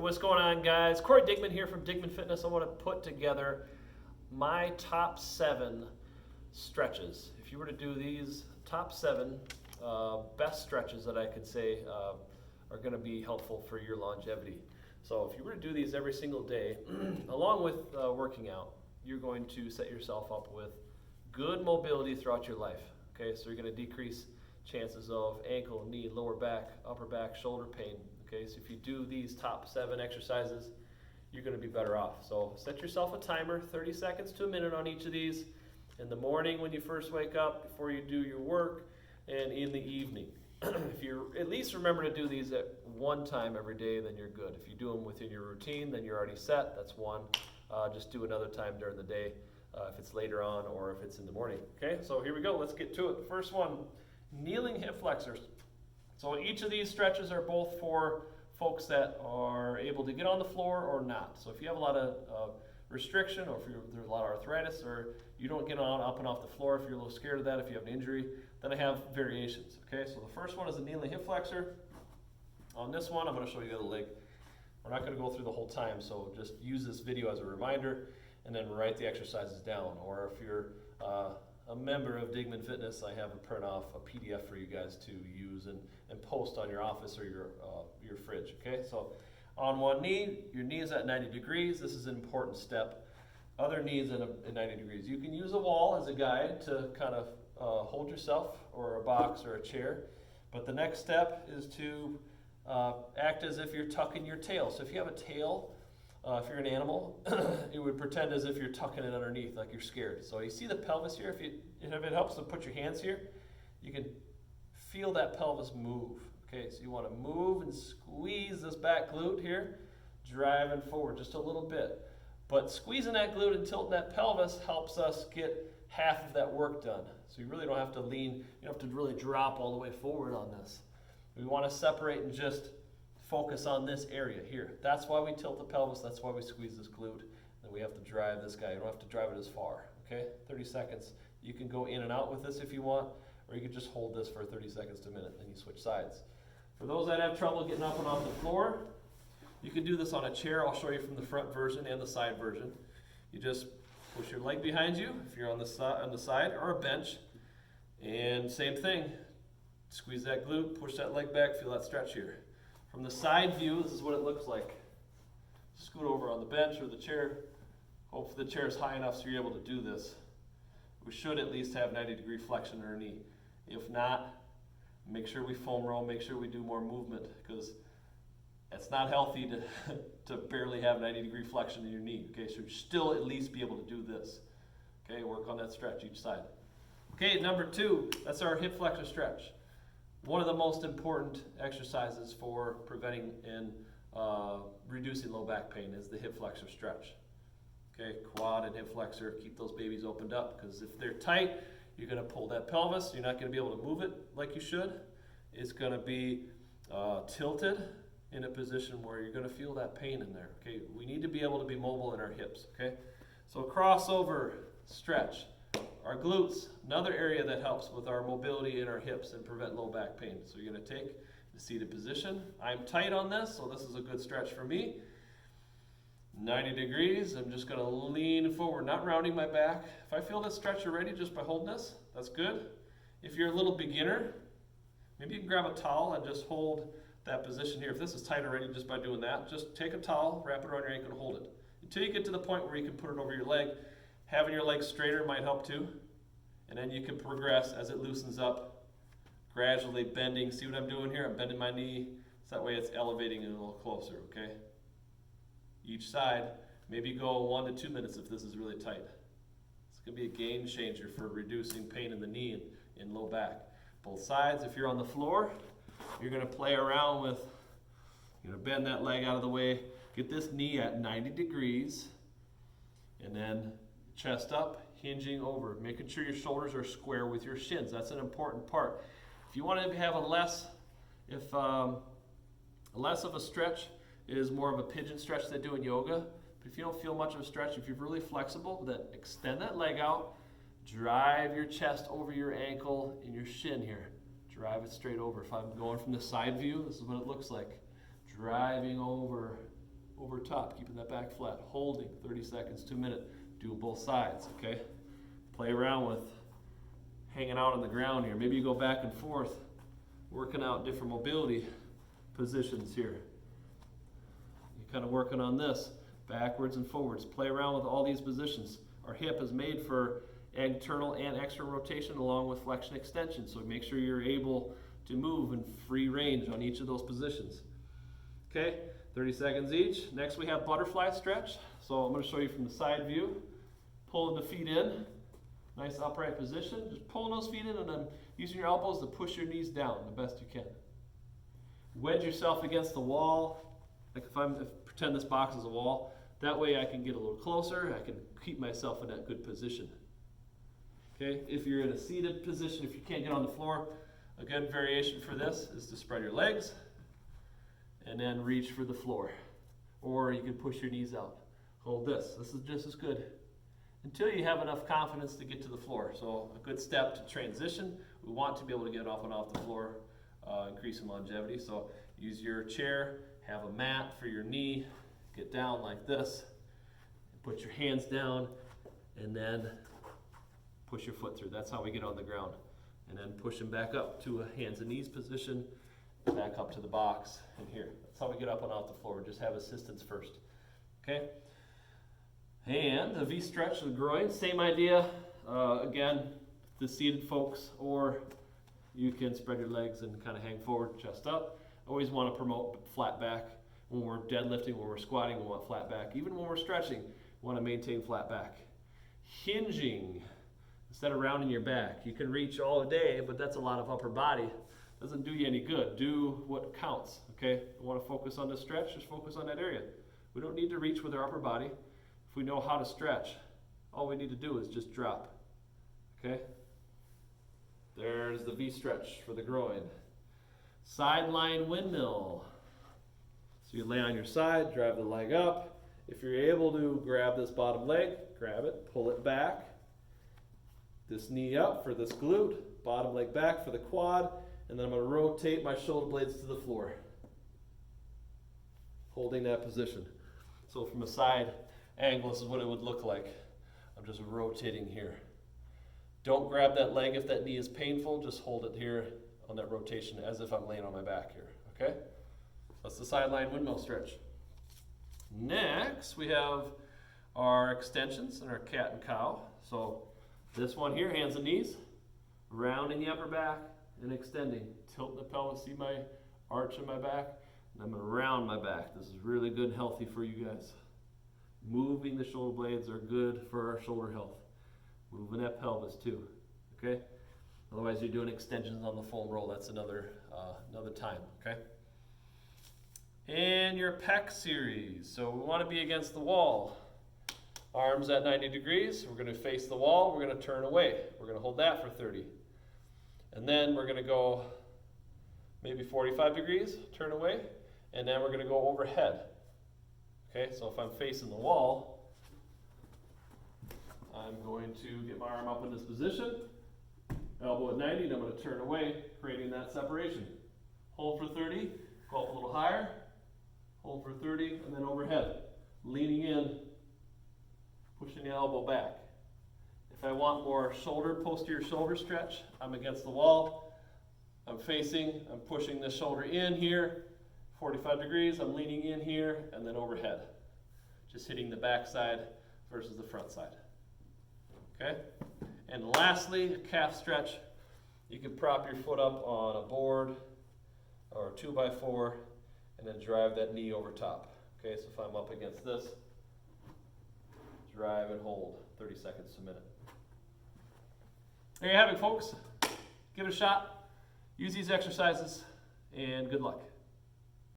What's going on, guys? Corey Digman here from Digman Fitness. I want to put together my top 7 stretches. If you were to do these top 7 best stretches that I could say are going to be helpful for your longevity. So if you were to do these every single day, along with working out, you're going to set yourself up with good mobility throughout your life. Okay, so you're going to decrease chances of ankle, knee, lower back, upper back, shoulder pain. Okay, so if you do these top 7 exercises, you're going to be better off. So set yourself a timer, 30 seconds to a minute on each of these, in the morning when you first wake up, before you do your work, and in the evening. If you at least remember to do these at one time every day, then you're good. If you do them within your routine, then you're already set. That's one. Just do another time during the day if it's later on or if it's in the morning. Okay, so here we go. Let's get to it. The first one, kneeling hip flexors. So each of these stretches are both for folks that are able to get on the floor or not. So if you have a lot of restriction, or if there's a lot of arthritis, or you don't get on up and off the floor, if you're a little scared of that, if you have an injury, then I have variations. Okay, so the first one is a kneeling hip flexor. On this one, I'm going to show you the other leg. We're not going to go through the whole time, so just use this video as a reminder and then write the exercises down. Or if you're a member of Digman Fitness, I have a print off a PDF for you guys to use and post on your office or your fridge. Okay, so on one knee, your knee is at 90 degrees. This is an important step. Other knees at 90 degrees. You can use a wall as a guide to kind of hold yourself, or a box or a chair. But the next step is to act as if you're tucking your tail. So if you have a tail, if you're an animal, it would pretend as if you're tucking it underneath, like you're scared. So you see the pelvis here? If it helps to put your hands here, you can feel that pelvis move. Okay, so you want to move and squeeze this back glute here, driving forward just a little bit. But squeezing that glute and tilting that pelvis helps us get half of that work done. So you really don't have to lean, you don't have to really drop all the way forward on this. We want to separate and just focus on this area here. That's why we tilt the pelvis, that's why we squeeze this glute. And we have to drive this guy. You don't have to drive it as far. Okay, 30 seconds. You can go in and out with this if you want, or you can just hold this for 30 seconds to a minute, then you switch sides. For those that have trouble getting up and off the floor, you can do this on a chair. I'll show you from the front version and the side version. You just push your leg behind you if you're on the side, or a bench. And same thing, squeeze that glute, push that leg back, feel that stretch here. From the side view, this is what it looks like. Scoot over on the bench or the chair. Hopefully the chair is high enough so you're able to do this. We should at least have 90-degree flexion in our knee. If not, make sure we foam roll, make sure we do more movement, because it's not healthy to barely have 90-degree flexion in your knee. Okay, so you still at least be able to do this. Okay, work on that stretch each side. Okay, number 2, that's our hip flexor stretch. One of the most important exercises for preventing and reducing low back pain is the hip flexor stretch. Okay, quad and hip flexor, keep those babies opened up, because if they're tight, you're going to pull that pelvis. You're not going to be able to move it like you should. It's going to be tilted in a position where you're going to feel that pain in there. Okay, we need to be able to be mobile in our hips. Okay, so crossover stretch. Our glutes, another area that helps with our mobility in our hips and prevent low back pain. So you're going to take the seated position. I'm tight on this, so this is a good stretch for me. 90 degrees, I'm just going to lean forward, not rounding my back. If I feel this stretch already just by holding this, that's good. If you're a little beginner, maybe you can grab a towel and just hold that position here. If this is tight already just by doing that, just take a towel, wrap it around your ankle and hold it. Until you get to the point where you can put it over your leg. Having your leg straighter might help too. And then you can progress as it loosens up, gradually bending. See what I'm doing here? I'm bending my knee, so that way it's elevating it a little closer, okay? Each side, maybe go 1 to 2 minutes if this is really tight. It's going to be a game changer for reducing pain in the knee and low back. Both sides, if you're on the floor, you're going to play around with, bend that leg out of the way, get this knee at 90 degrees, and then chest up, hinging over, making sure your shoulders are square with your shins. That's an important part. If you want to have less of a stretch is more of a pigeon stretch they do in yoga. But if you don't feel much of a stretch, if you're really flexible, then extend that leg out, drive your chest over your ankle and your shin here. Drive it straight over. If I'm going from the side view, this is what it looks like. Driving over over top, keeping that back flat, holding 30 seconds to a minute. Do both sides, okay? Play around with hanging out on the ground here. Maybe you go back and forth, working out different mobility positions here. You're kind of working on this, backwards and forwards. Play around with all these positions. Our hip is made for internal and external rotation along with flexion extension, so make sure you're able to move in free range on each of those positions. Okay, 30 seconds each. Next we have butterfly stretch. So I'm going to show you from the side view. Pulling the feet in, nice upright position. Just pulling those feet in and then using your elbows to push your knees down the best you can. Wedge yourself against the wall. Like pretend this box is a wall. That way I can get a little closer. I can keep myself in that good position. Okay, if you're in a seated position, if you can't get on the floor, a good variation for this is to spread your legs and then reach for the floor. Or you can push your knees out. Hold this. This is just as good until you have enough confidence to get to the floor. So a good step to transition. We want to be able to get off and off the floor, increasing longevity. So use your chair, have a mat for your knee, get down like this, put your hands down, and then push your foot through. That's how we get on the ground. And then push them back up to a hands and knees position, back up to the box, and here. That's how we get up and off the floor. Just have assistance first. Okay? And the V stretch of the groin, same idea. Again, the seated folks, or you can spread your legs and kind of hang forward, chest up. Always want to promote flat back. When we're deadlifting, when we're squatting, we want flat back. Even when we're stretching, we want to maintain flat back. Hinging. Instead of rounding your back, you can reach all day, but that's a lot of upper body. Doesn't do you any good. Do what counts, okay? You want to focus on the stretch, just focus on that area. We don't need to reach with our upper body. If we know how to stretch, all we need to do is just drop, okay? There's the V stretch for the groin. Sideline windmill. So you lay on your side, drive the leg up. If you're able to grab this bottom leg, grab it, pull it back. This knee up for this glute, bottom leg back for the quad, and then I'm going to rotate my shoulder blades to the floor. Holding that position. So from a side angle, this is what it would look like. I'm just rotating here. Don't grab that leg if that knee is painful, just hold it here on that rotation as if I'm laying on my back here, okay? That's the sideline windmill stretch. Next, we have our extensions and our cat and cow. So this one here, hands and knees, rounding the upper back and extending. Tilt the pelvis, see my arch in my back? And I'm going to round my back. This is really good and healthy for you guys. Moving the shoulder blades are good for our shoulder health. Moving that pelvis too, okay? Otherwise you're doing extensions on the foam roll. That's another time, okay? And your pec series. So we want to be against the wall. Arms at 90 degrees. We're going to face the wall. We're going to turn away. We're going to hold that for 30. And then we're going to go maybe 45 degrees, turn away, and then we're going to go overhead. Okay, so if I'm facing the wall, I'm going to get my arm up in this position, elbow at 90, and I'm going to turn away, creating that separation. Hold for 30, go up a little higher, hold for 30, and then overhead. Leaning in, pushing the elbow back. If I want more shoulder, posterior shoulder stretch, I'm against the wall, I'm facing, I'm pushing the shoulder in here, 45 degrees, I'm leaning in here, and then overhead. Just hitting the back side versus the front side. Okay? And lastly, a calf stretch. You can prop your foot up on a board or a 2x4 and then drive that knee over top. Okay, so if I'm up against this, drive and hold 30 seconds to a minute. There you have it, folks. Give it a shot. Use these exercises, and good luck.